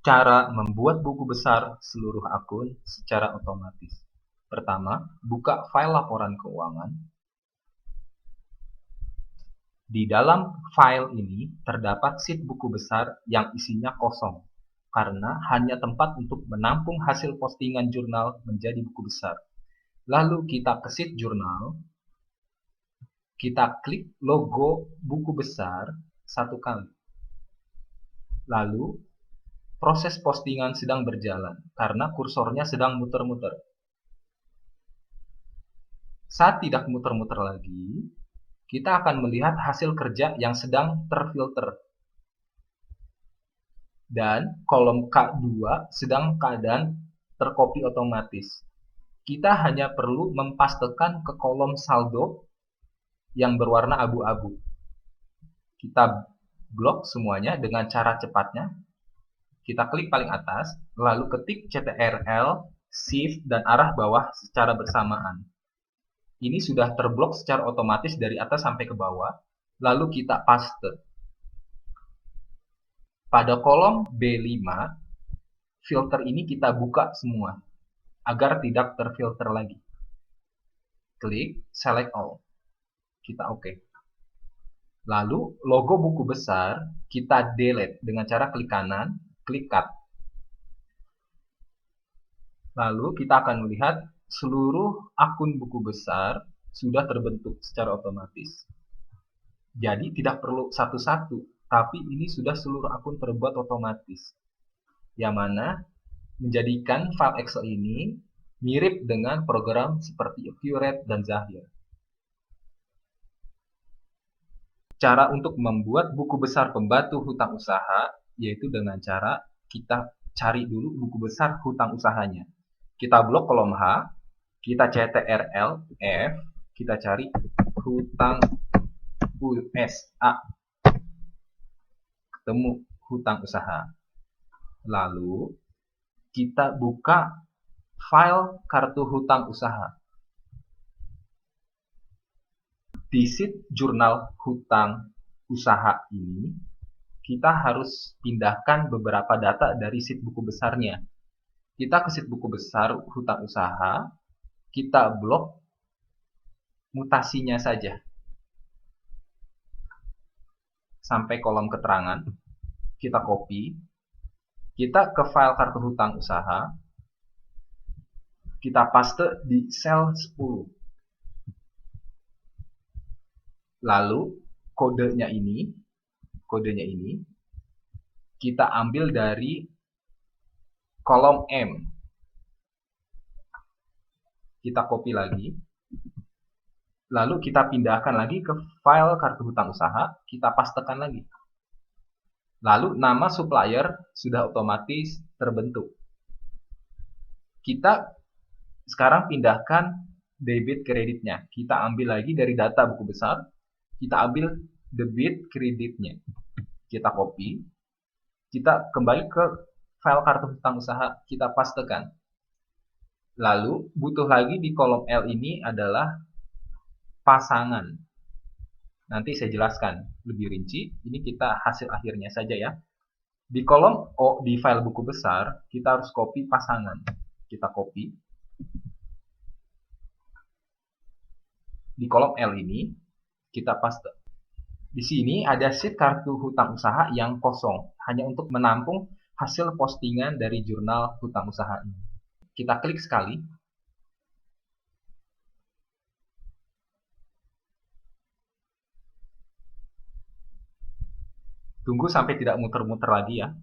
Cara membuat buku besar seluruh akun secara otomatis. Pertama, buka file laporan keuangan. Di dalam file ini terdapat sheet buku besar yang isinya kosong, karena hanya tempat untuk menampung hasil postingan jurnal menjadi buku besar. Lalu kita ke sheet jurnal, kita klik logo buku besar satu kali. Lalu, proses postingan sedang berjalan, karena kursornya sedang muter-muter. Saat tidak muter-muter lagi, kita akan melihat hasil kerja yang sedang terfilter. Dan kolom K2 sedang keadaan tercopy otomatis. Kita hanya perlu mempastekan ke kolom saldo yang berwarna abu-abu. Kita blok semuanya dengan cara cepatnya. Kita klik paling atas, lalu ketik CTRL, Shift, dan arah bawah secara bersamaan. Ini sudah terblok secara otomatis dari atas sampai ke bawah, lalu kita paste. Pada kolom B5, filter ini kita buka semua, agar tidak terfilter lagi. Klik Select All. Kita OK. Lalu, logo buku besar kita delete dengan cara klik kanan, klik Cut. Lalu, kita akan melihat seluruh akun buku besar sudah terbentuk secara otomatis. Jadi, tidak perlu satu-satu, tapi ini sudah seluruh akun terbuat otomatis. Yang mana menjadikan file Excel ini mirip dengan program seperti Accurate dan Zahir. Cara untuk membuat buku besar pembantu hutang usaha yaitu dengan cara kita cari dulu buku besar hutang usahanya. Kita blok kolom H, kita CTRL F, kita cari hutang USA. Ketemu hutang usaha. Lalu kita buka file kartu hutang usaha. Di sheet jurnal hutang usaha ini, kita harus pindahkan beberapa data dari sheet buku besarnya. Kita ke sheet buku besar hutang usaha, kita blok mutasinya saja. Sampai kolom keterangan, kita copy, kita ke file kartu hutang usaha, kita paste di sel 10. Lalu kodenya ini kita ambil dari kolom M. Kita copy lagi. Lalu kita pindahkan lagi ke file kartu hutang usaha, kita pastekan lagi. Lalu nama supplier sudah otomatis terbentuk. Kita sekarang pindahkan debit kreditnya. Kita ambil lagi dari data buku besar, kita ambil debit kreditnya. Kita copy, kita kembali ke file kartu hutang usaha, kita pastekan. Lalu butuh lagi di kolom L ini adalah pasangan. Nanti saya jelaskan lebih rinci. Ini kita hasil akhirnya saja ya. Di kolom O di file buku besar, kita harus copy pasangan. Kita copy. Di kolom L ini, kita paste. Di sini ada sheet kartu hutang usaha yang kosong, hanya untuk menampung hasil postingan dari jurnal hutang usaha ini. Kita klik sekali. Tunggu sampai tidak muter-muter lagi ya.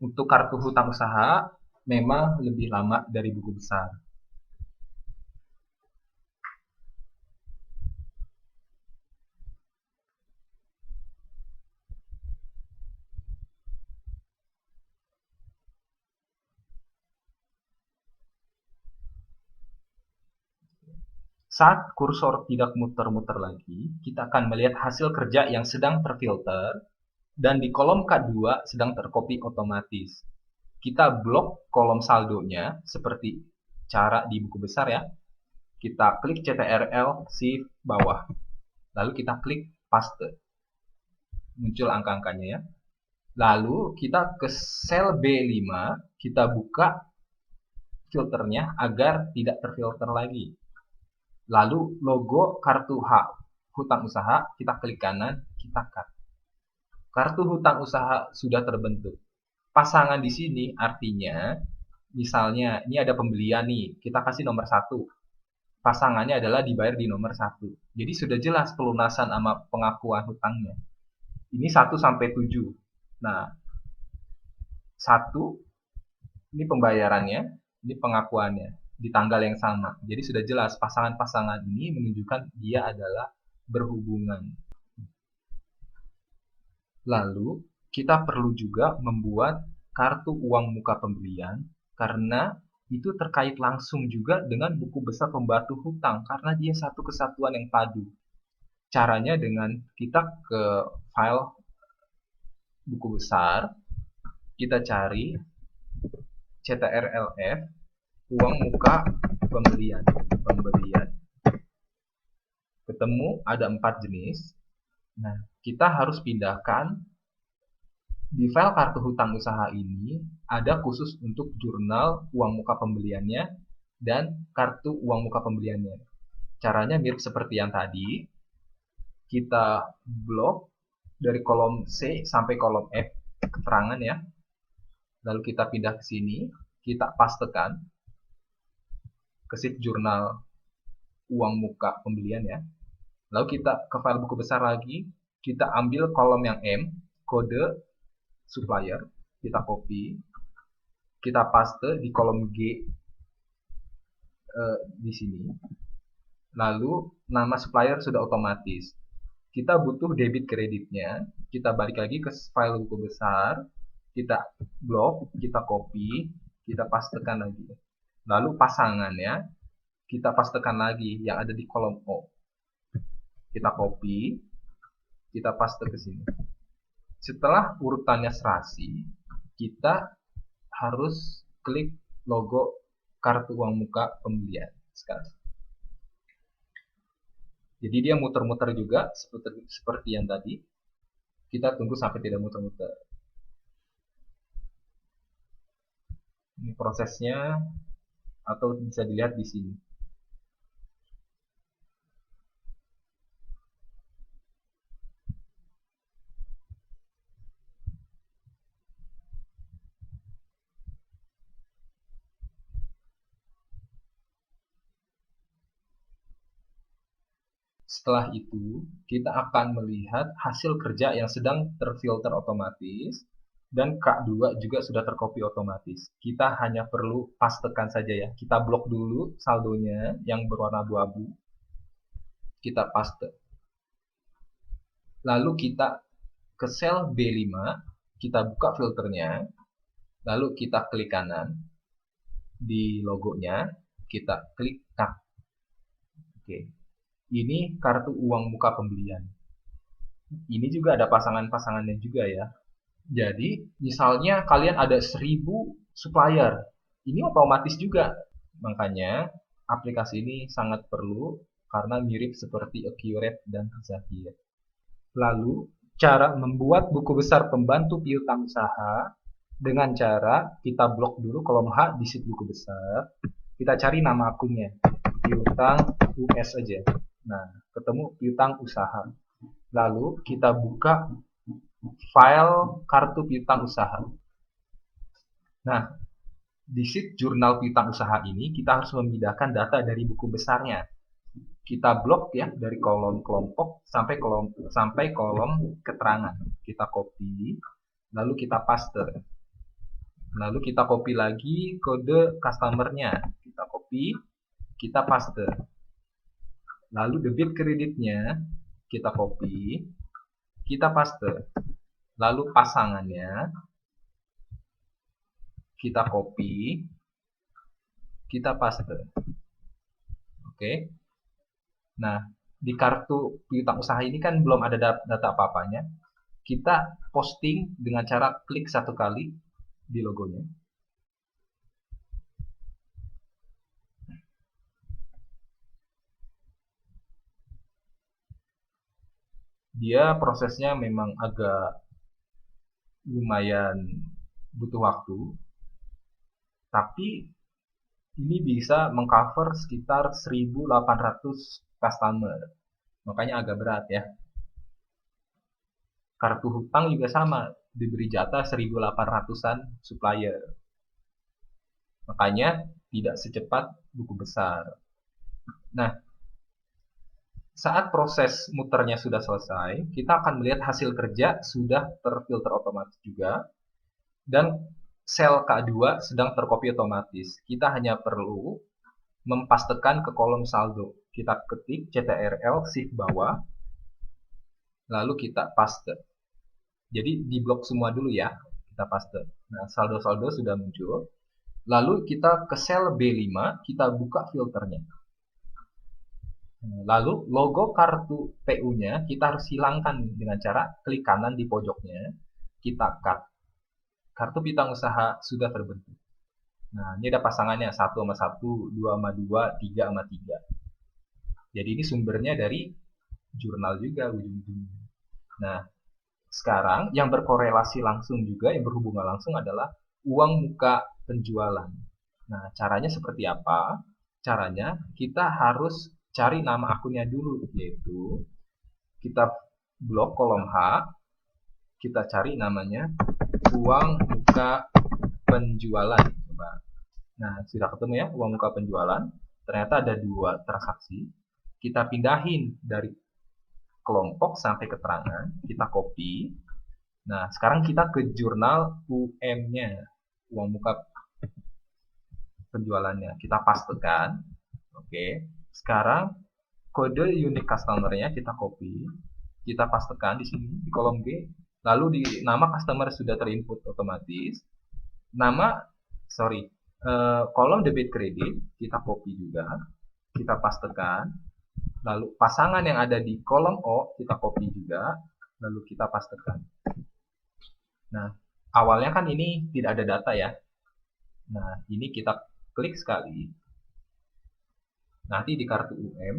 Untuk kartu hutang usaha memang lebih lama dari buku besar. Saat kursor tidak muter-muter lagi, kita akan melihat hasil kerja yang sedang terfilter dan di kolom K2 sedang tercopy otomatis. Kita blok kolom saldonya seperti cara di buku besar ya. Kita klik CTRL Shift bawah. Lalu kita klik paste. muncul angka-angkanya ya. Lalu kita ke sel B5, kita buka filternya agar tidak terfilter lagi. Lalu logo kartu hutang usaha, kita klik kanan, kita cut. Kartu hutang usaha sudah terbentuk. Pasangan di sini artinya, misalnya ini ada pembelian nih, kita kasih nomor 1. Pasangannya adalah dibayar di nomor 1. Jadi sudah jelas pelunasan sama pengakuan hutangnya. Ini 1 sampai 7. Nah, 1 ini pembayarannya, ini pengakuannya di tanggal yang sama. Jadi sudah jelas pasangan-pasangan ini menunjukkan dia adalah berhubungan. Lalu kita perlu juga membuat kartu uang muka pembelian karena itu terkait langsung juga dengan buku besar pembantu hutang karena dia satu kesatuan yang padu. Caranya dengan kita ke file buku besar, kita cari CTRLF uang muka pembelian. Ketemu ada 4 jenis. Nah, kita harus pindahkan di file kartu hutang usaha ini ada khusus untuk jurnal uang muka pembeliannya dan kartu uang muka pembeliannya. Caranya mirip seperti yang tadi. Kita blok dari kolom C sampai kolom F keterangan ya. Lalu kita pindah ke sini, kita pastekan ke sheet jurnal uang muka pembelian ya. Lalu kita ke file buku besar lagi, kita ambil kolom yang M, kode supplier, kita copy, kita paste di kolom G di sini. Lalu nama supplier sudah otomatis. Kita butuh debit kreditnya, kita balik lagi ke file buku besar, kita blok, kita copy, kita pastekan lagi. Lalu pasangannya kita pastekan lagi yang ada di kolom O. Kita copy, kita paste ke sini. Setelah urutannya serasi, kita harus klik logo kartu uang muka pembelian sekarang. Jadi dia muter-muter juga seperti yang tadi. Kita tunggu sampai tidak muter-muter. Ini prosesnya atau bisa dilihat di sini. Setelah itu, kita akan melihat hasil kerja yang sedang terfilter otomatis dan K2 juga sudah tercopy otomatis. Kita hanya perlu pastekan saja ya. Kita blok dulu saldonya yang berwarna abu-abu. Kita paste. Lalu kita ke sel B5, kita buka filternya, lalu kita klik kanan di logonya, kita klik cut. Oke. Ini kartu uang muka pembelian. Ini juga ada pasangan-pasangannya juga ya. Jadi, misalnya kalian ada 1000 supplier. Ini otomatis juga. Makanya, aplikasi ini sangat perlu karena mirip seperti Accurate dan Zapier. Lalu, cara membuat buku besar pembantu piutang usaha dengan cara kita blok dulu kolom H di sheet buku besar. Kita cari nama akunnya. Piutang US aja. Nah, ketemu piutang usaha. Lalu kita buka file kartu piutang usaha. Nah, di sheet jurnal piutang usaha ini kita harus memindahkan data dari buku besarnya. Kita blok ya dari kolom kelompok sampai kolom keterangan. Kita copy, lalu kita paste. Lalu kita copy lagi kode customernya. Kita copy, kita paste. Lalu debit kreditnya kita copy, kita paste. Lalu pasangannya kita copy, kita paste. Oke. Nah, di kartu piutang usaha ini kan belum ada data apa-apanya. Kita posting dengan cara klik satu kali di logonya. Dia prosesnya memang agak lumayan butuh waktu, tapi ini bisa mengcover sekitar 1.800 customer. Makanya agak berat ya. Kartu hutang juga sama, diberi jatah 1.800-an supplier. Makanya tidak secepat buku besar. Nah, saat proses muternya sudah selesai, kita akan melihat hasil kerja sudah terfilter otomatis juga, dan sel K2 sedang tercopy otomatis. Kita hanya perlu mempastekan ke kolom saldo. Kita ketik CTRL shift bawah, lalu kita paste. Jadi di blok semua dulu ya, kita paste. Nah, saldo-saldo sudah muncul. Lalu kita ke sel B5, kita buka filternya. Lalu logo kartu PU-nya kita harus hilangkan dengan cara klik kanan di pojoknya, kita cut. Kartu piutang usaha sudah terbentuk. Nah, ini ada pasangannya 1 sama 1, 2 sama 2, 3 sama 3. Jadi ini sumbernya dari jurnal juga ujung-ujungnya. Nah, sekarang yang berkorelasi langsung juga, yang berhubungan langsung adalah uang muka penjualan. Nah, caranya seperti apa? Caranya kita harus cari nama akunnya dulu, yaitu kita blok kolom H, kita cari namanya uang muka penjualan. Coba. Nah, sudah ketemu ya uang muka penjualan. Ternyata ada 2 transaksi. Kita pindahin dari kelompok sampai keterangan, kita copy. Nah, sekarang kita ke jurnal UM-nya, uang muka penjualannya. Kita pastekan. Oke. Sekarang kode unique customer-nya kita copy, kita pastekan di sini di kolom G. Lalu di nama customer sudah terinput otomatis. Nama kolom debit kredit kita copy juga, kita pastekan. Lalu pasangan yang ada di kolom O kita copy juga, lalu kita pastekan. Nah, awalnya kan ini tidak ada data ya. Nah, ini kita klik sekali. Nanti di kartu UM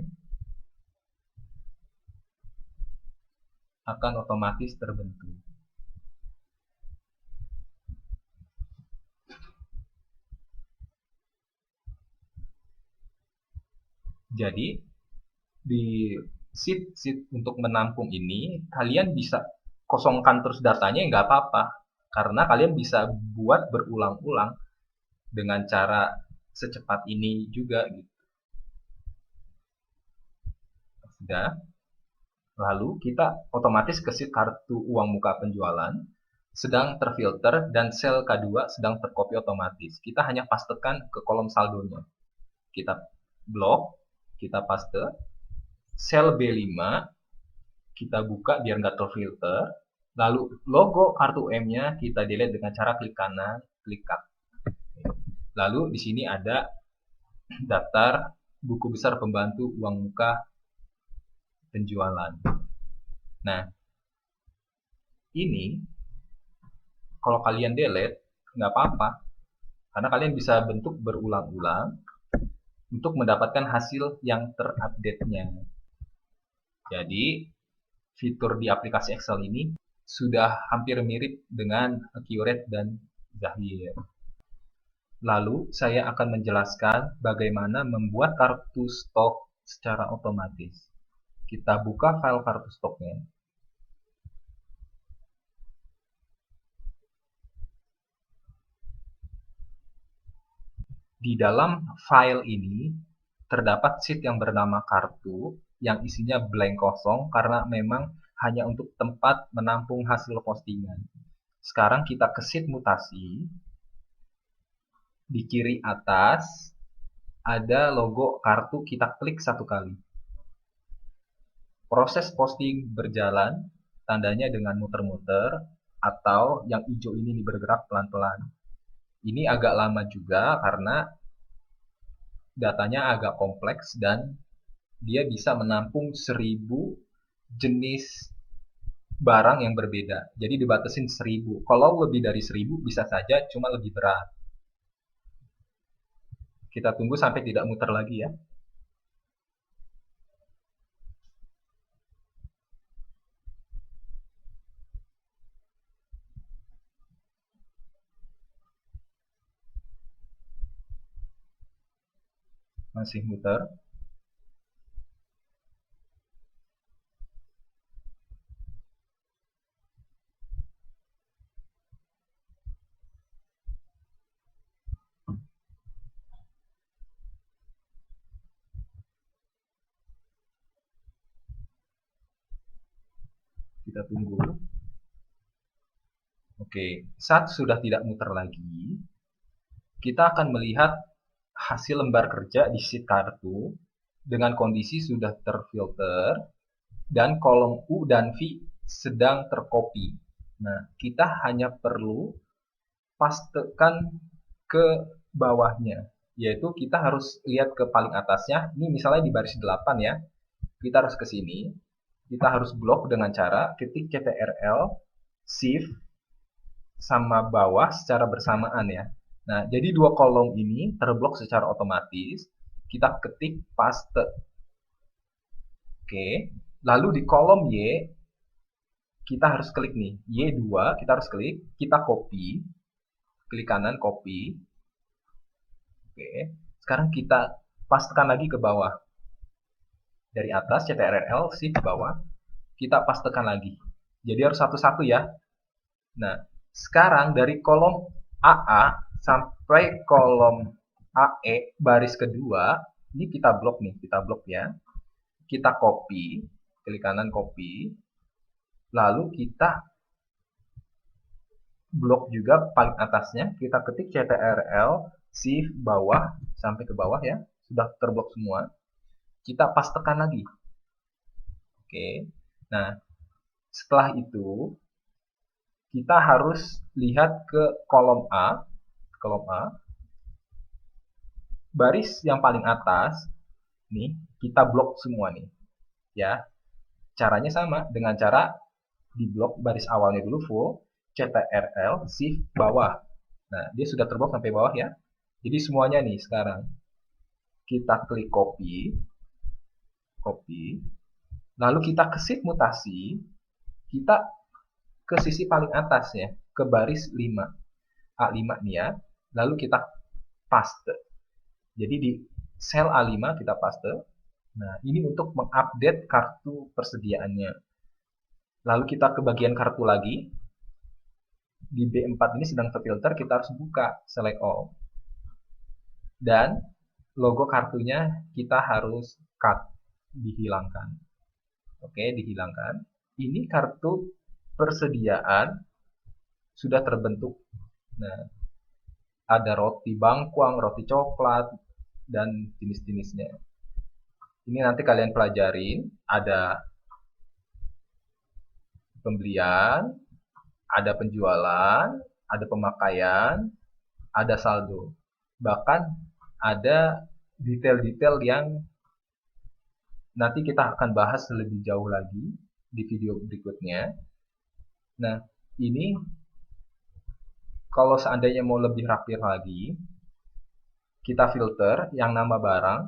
akan otomatis terbentuk. Jadi, di sheet untuk menampung ini, kalian bisa kosongkan terus datanya, nggak apa-apa. Karena kalian bisa buat berulang-ulang dengan cara secepat ini juga. Gitu. Sudah. Lalu kita otomatis ke sheet kartu uang muka penjualan, sedang terfilter, dan sel K2 sedang tercopy otomatis. Kita hanya pastekan ke kolom saldonya. Kita blok, kita paste, sel B5 kita buka biar nggak terfilter, lalu logo kartu M-nya kita delete dengan cara klik kanan, klik cut. Lalu di sini ada daftar buku besar pembantu uang muka penjualan. Nah, ini kalau kalian delete nggak apa-apa, karena kalian bisa bentuk berulang-ulang untuk mendapatkan hasil yang terupdate-nya. Jadi, fitur di aplikasi Excel ini sudah hampir mirip dengan Accurate dan Zahir. Lalu, saya akan menjelaskan bagaimana membuat kartu stok secara otomatis. Kita buka file kartu stoknya. Di dalam file ini terdapat sheet yang bernama kartu yang isinya blank kosong karena memang hanya untuk tempat menampung hasil postingan. Sekarang kita ke sheet mutasi. Di kiri atas ada logo kartu, kita klik 1 kali. Proses posting berjalan, tandanya dengan muter-muter, atau yang hijau ini bergerak pelan-pelan. Ini agak lama juga karena datanya agak kompleks dan dia bisa menampung 1.000 jenis barang yang berbeda. Jadi dibatasin 1.000. Kalau lebih dari 1.000 bisa saja, cuma lebih berat. Kita tunggu sampai tidak muter lagi ya. Masih muter. Kita tunggu. Oke, saat sudah tidak muter lagi, kita akan melihat hasil lembar kerja di sheet kartu dengan kondisi sudah terfilter dan kolom U dan V sedang tercopy. Nah, kita hanya perlu pastekan ke bawahnya, yaitu kita harus lihat ke paling atasnya. Ini misalnya di baris 8 ya. Kita harus ke sini. Kita harus blok dengan cara ketik CTRL Shift sama bawah secara bersamaan ya. Nah, jadi dua kolom ini terblok secara otomatis. Kita ketik paste. Oke. Lalu di kolom Y, kita harus klik nih. Y2, kita harus klik. Kita copy. Klik kanan, copy. Oke. Sekarang kita pastekan lagi ke bawah. Dari atas, CTRL, Shift ke bawah. Kita pastekan lagi. Jadi harus satu-satu ya. Nah, sekarang dari kolom AA sampai kolom AE baris kedua, ini kita blok nih, kita blok ya. Kita copy, klik kanan copy. Lalu kita blok juga paling atasnya, kita ketik CTRL Shift bawah sampai ke bawah ya. Sudah terblok semua. Kita pastekan lagi. Oke. Nah, setelah itu kita harus lihat ke kolom A. Kolom A. Baris yang paling atas, nih, kita blok semua nih. Ya. Caranya sama, dengan cara di blok baris awalnya dulu full, CTRL, Shift, bawah. Nah, dia sudah terblok sampai bawah ya. Jadi semuanya nih sekarang. Kita klik copy. Copy. Lalu kita ke sheet mutasi. Kita ke sisi paling atas ya, ke baris 5. A5 nih ya. Lalu kita paste. Jadi di sel A5 kita paste. Nah, ini untuk mengupdate kartu persediaannya. Lalu kita ke bagian kartu lagi. Di B4 ini sedang terfilter, kita harus buka select all. Dan logo kartunya kita harus cut, dihilangkan. Oke, dihilangkan. Ini kartu persediaan sudah terbentuk. Nah, ada roti bangkuang, roti coklat, dan jenis-jenisnya. Ini nanti kalian pelajarin. Ada pembelian, ada penjualan, ada pemakaian, ada saldo. Bahkan ada detail-detail yang nanti kita akan bahas lebih jauh lagi di video berikutnya. Nah, ini kalau seandainya mau lebih rapi lagi, kita filter yang nama barang,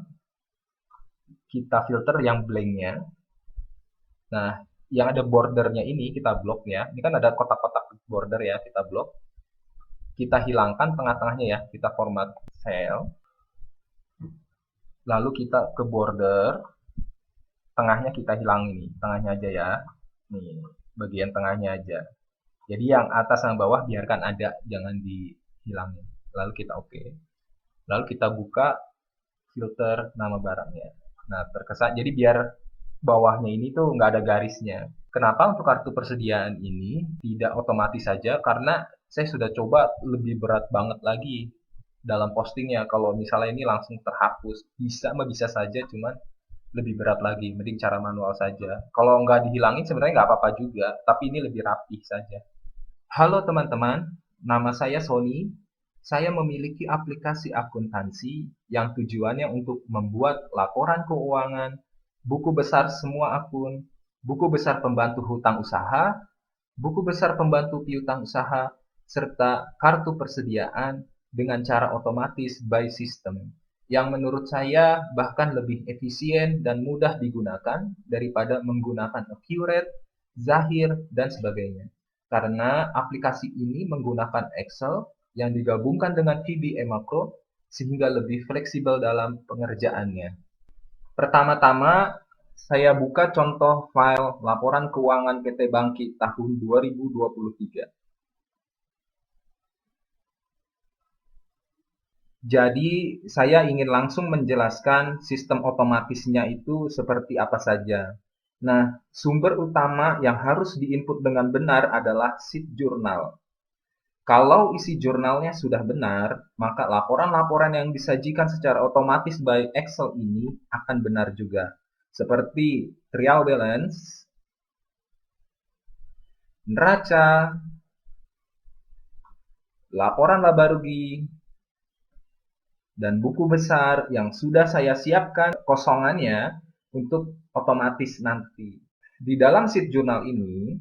kita filter yang blanknya. Nah, yang ada bordernya ini kita blok ya. Ini kan ada kotak-kotak border ya, kita blok. Kita hilangkan tengah-tengahnya ya, kita format cell. Lalu kita ke border, tengahnya kita hilang ini, tengahnya aja ya. Nih, bagian tengahnya aja. Jadi yang atas sama bawah biarkan ada, jangan dihilangin. Lalu kita oke. Lalu kita buka filter nama barangnya. Nah, terkesan jadi biar bawahnya ini tuh nggak ada garisnya. Kenapa untuk kartu persediaan ini tidak otomatis saja? Karena saya sudah coba lebih berat banget lagi dalam postingnya. Kalau misalnya ini langsung terhapus, bisa saja, cuman lebih berat lagi. Mending cara manual saja. Kalau nggak dihilangin sebenarnya nggak apa-apa juga, tapi ini lebih rapih saja. Halo teman-teman, nama saya Sony. Saya memiliki aplikasi akuntansi yang tujuannya untuk membuat laporan keuangan, buku besar semua akun, buku besar pembantu hutang usaha, buku besar pembantu piutang usaha, serta kartu persediaan dengan cara otomatis by system, yang menurut saya bahkan lebih efisien dan mudah digunakan daripada menggunakan Accurate, Zahir, dan sebagainya. Karena aplikasi ini menggunakan Excel yang digabungkan dengan VBA Macro sehingga lebih fleksibel dalam pengerjaannya. Pertama-tama, saya buka contoh file laporan keuangan PT Bangkit tahun 2023. Jadi, saya ingin langsung menjelaskan sistem otomatisnya itu seperti apa saja. Nah, sumber utama yang harus diinput dengan benar adalah sheet jurnal. Kalau isi jurnalnya sudah benar, maka laporan-laporan yang disajikan secara otomatis by Excel ini akan benar juga. Seperti trial balance, neraca, laporan laba rugi, dan buku besar yang sudah saya siapkan kosongannya untuk otomatis nanti. Di dalam sheet jurnal ini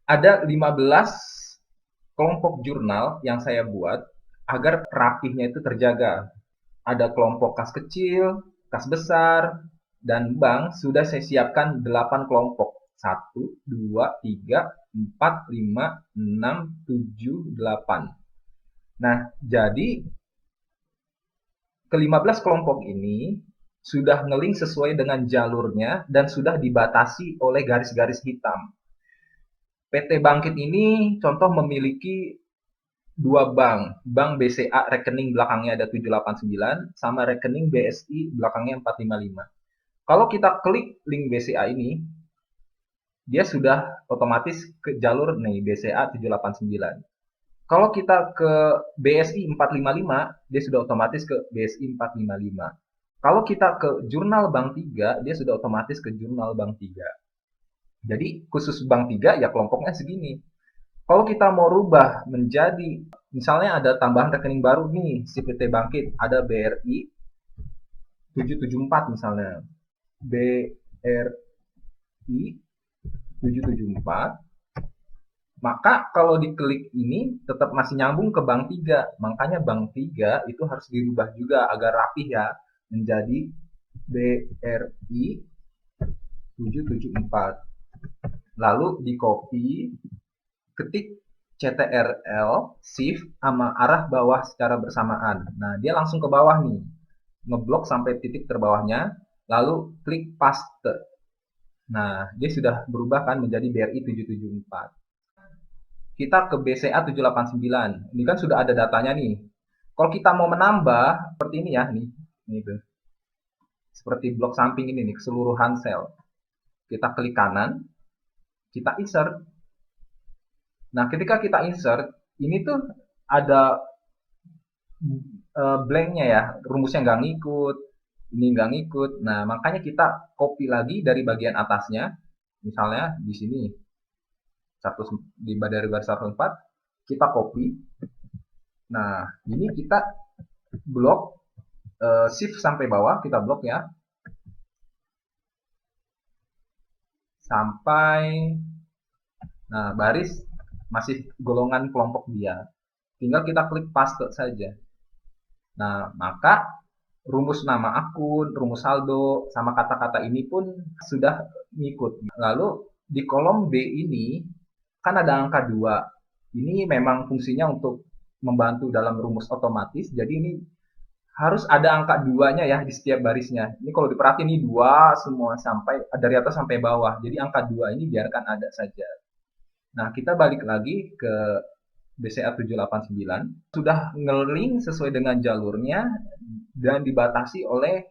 ada 15 kelompok jurnal yang saya buat agar rapihnya itu terjaga. Ada kelompok kas kecil, kas besar, dan bank sudah saya siapkan 8 kelompok. 1, 2, 3, 4, 5, 6, 7, 8. Nah, jadi ke-15 kelompok ini sudah ngeling sesuai dengan jalurnya dan sudah dibatasi oleh garis-garis hitam. PT Bangkit ini contoh memiliki dua bank. Bank BCA rekening belakangnya ada 789 sama rekening BSI belakangnya 455. Kalau kita klik link BCA ini, dia sudah otomatis ke jalur nih BCA 789. Kalau kita ke BSI 455, dia sudah otomatis ke BSI 455. Kalau kita ke jurnal Bank 3, dia sudah otomatis ke jurnal Bank 3. Jadi khusus Bank 3 ya kelompoknya segini. Kalau kita mau rubah menjadi, misalnya ada tambahan rekening baru nih, si PT Bangkit, ada BRI 774 misalnya. BRI 774. Maka kalau diklik ini tetap masih nyambung ke Bank 3. Makanya Bank 3 itu harus dirubah juga agar rapih ya. Menjadi BRI 774. Lalu di copy, ketik CTRL, shift, sama arah bawah secara bersamaan. Nah, dia langsung ke bawah nih. Ngeblok sampai titik terbawahnya, lalu klik paste. Nah, dia sudah berubah kan menjadi BRI 774. Kita ke BCA 789. Ini kan sudah ada datanya nih. Kalau kita mau menambah seperti ini ya, nih. Ini tuh. Seperti blok samping ini nih, keseluruhan sel. Kita klik kanan, kita insert. Nah, ketika kita insert, ini tuh ada blanknya ya, rumusnya nggak ngikut, ini nggak ngikut. Nah, makanya kita copy lagi dari bagian atasnya, misalnya di sini dari baris 104, kita copy. Nah, ini kita blok, shift sampai bawah, kita blok ya, sampai, nah baris masih golongan kelompok dia. Tinggal kita klik paste saja. Nah, maka rumus nama akun, rumus saldo, sama kata-kata ini pun sudah ngikut. Lalu di kolom B ini kan ada angka 2. Ini memang fungsinya untuk membantu dalam rumus otomatis. Jadi ini harus ada angka 2-nya ya di setiap barisnya. Ini kalau diperhatiin ini 2 semua sampai dari atas sampai bawah. Jadi angka 2 ini biarkan ada saja. Nah, kita balik lagi ke BCA 789, sudah ngeling sesuai dengan jalurnya dan dibatasi oleh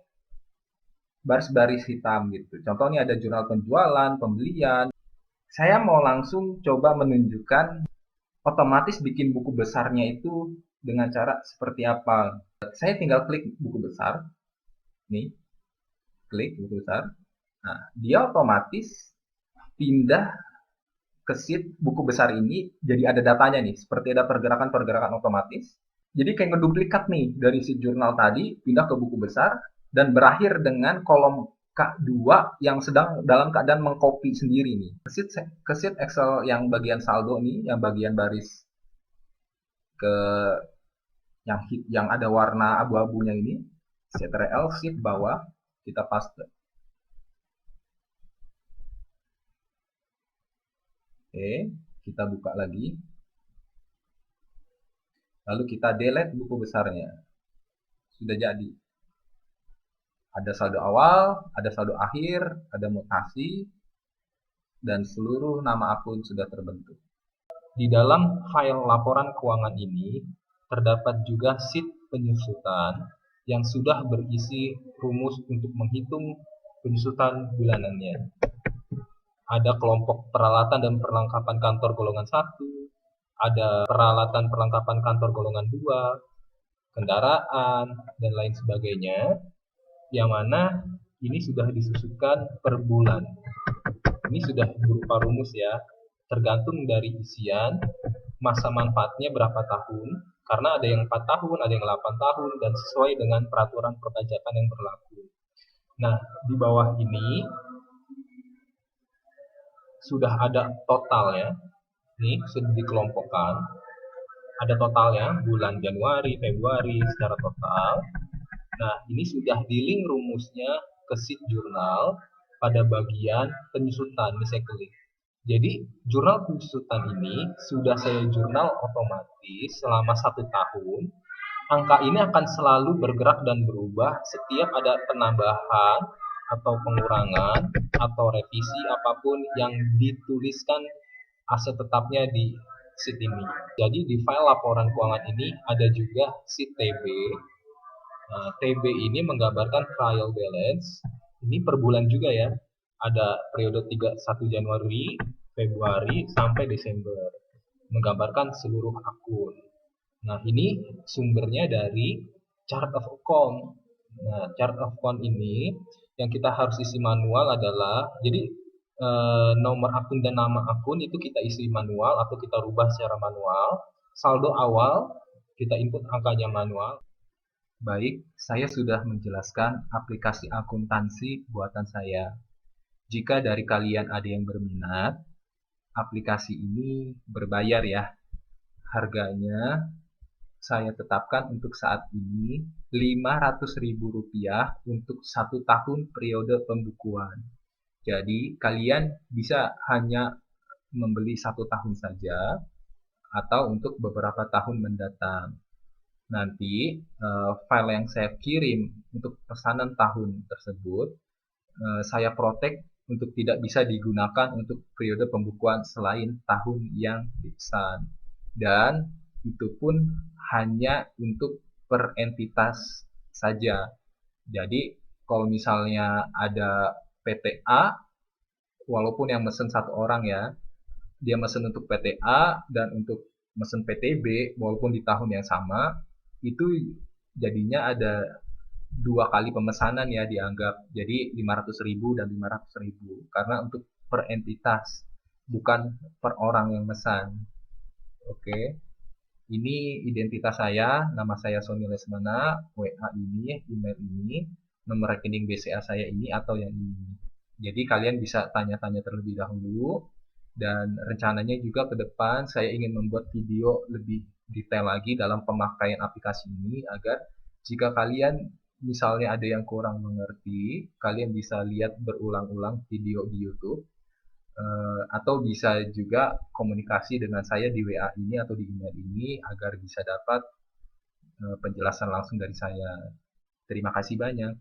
baris-baris hitam gitu. Contohnya ada jurnal penjualan, pembelian. Saya mau langsung coba menunjukkan otomatis bikin buku besarnya itu dengan cara seperti apa. Saya tinggal klik buku besar. Nih, klik buku besar. Nah, dia otomatis pindah ke sheet buku besar ini jadi ada datanya nih, seperti ada pergerakan-pergerakan otomatis. Jadi kayak ngeduplikat nih dari sheet jurnal tadi pindah ke buku besar dan berakhir dengan kolom K2 yang sedang dalam keadaan mengcopy sendiri nih. Ke sheet Excel yang bagian saldo nih, yang bagian baris ke yang ada warna abu-abunya ini, Ctrl shift bawah, kita paste. Oke, kita buka lagi. Lalu kita delete buku besarnya. Sudah jadi. Ada saldo awal, ada saldo akhir, ada mutasi, dan seluruh nama akun sudah terbentuk. Di dalam file laporan keuangan ini, terdapat juga sheet penyusutan yang sudah berisi rumus untuk menghitung penyusutan bulanannya. Ada kelompok peralatan dan perlengkapan kantor golongan 1, ada peralatan perlengkapan kantor golongan 2, kendaraan, dan lain sebagainya, yang mana ini sudah disusunkan per bulan. Ini sudah berupa rumus ya, tergantung dari isian, masa manfaatnya berapa tahun, karena ada yang 4 tahun, ada yang 8 tahun, dan sesuai dengan peraturan perpajakan yang berlaku. Nah, di bawah ini sudah ada totalnya, ini sudah dikelompokkan, ada totalnya bulan Januari, Februari secara total. Nah, ini sudah di-link rumusnya ke sheet jurnal pada bagian penyusutan, ini saya klik. Jadi, jurnal penyusutan ini sudah saya jurnal otomatis selama 1 tahun. Angka ini akan selalu bergerak dan berubah setiap ada penambahan atau pengurangan atau revisi apapun yang dituliskan aset tetapnya di sheet ini. Jadi di file laporan keuangan ini ada juga sheet TB. Nah, TB ini menggambarkan trial balance. Ini per bulan juga ya. Ada periode 1 Januari, Februari sampai Desember. Menggambarkan seluruh akun. Nah, ini sumbernya dari chart of account. Nah, chart of account ini yang kita harus isi manual adalah, jadi nomor akun dan nama akun itu kita isi manual atau kita rubah secara manual. Saldo awal kita input angkanya manual. Baik, saya sudah menjelaskan aplikasi akuntansi buatan saya. Jika dari kalian ada yang berminat, aplikasi ini berbayar ya. Harganya saya tetapkan untuk saat ini Rp500.000 untuk 1 tahun periode pembukuan. Jadi kalian bisa hanya membeli 1 tahun saja atau untuk beberapa tahun mendatang. Nanti file yang saya kirim untuk pesanan tahun tersebut saya protek untuk tidak bisa digunakan untuk periode pembukuan selain tahun yang dipesan. Dan itu pun hanya untuk per entitas saja. Jadi kalau misalnya ada PTA, walaupun yang mesen 1 orang ya, dia mesen untuk PTA dan untuk mesen PTB, walaupun di tahun yang sama, itu jadinya ada 2 kali pemesanan ya dianggap. Jadi 500.000 dan 500.000 karena untuk per entitas, bukan per orang yang mesan. Oke. Ini identitas saya, nama saya Sony Lesmana, WA ini, email ini, nomor rekening BCA saya ini atau yang ini. Jadi kalian bisa tanya-tanya terlebih dahulu, dan rencananya juga ke depan saya ingin membuat video lebih detail lagi dalam pemakaian aplikasi ini agar jika kalian misalnya ada yang kurang mengerti, kalian bisa lihat berulang-ulang video di YouTube. Atau bisa juga komunikasi dengan saya di WA ini atau di email ini agar bisa dapat penjelasan langsung dari saya. Terima kasih banyak.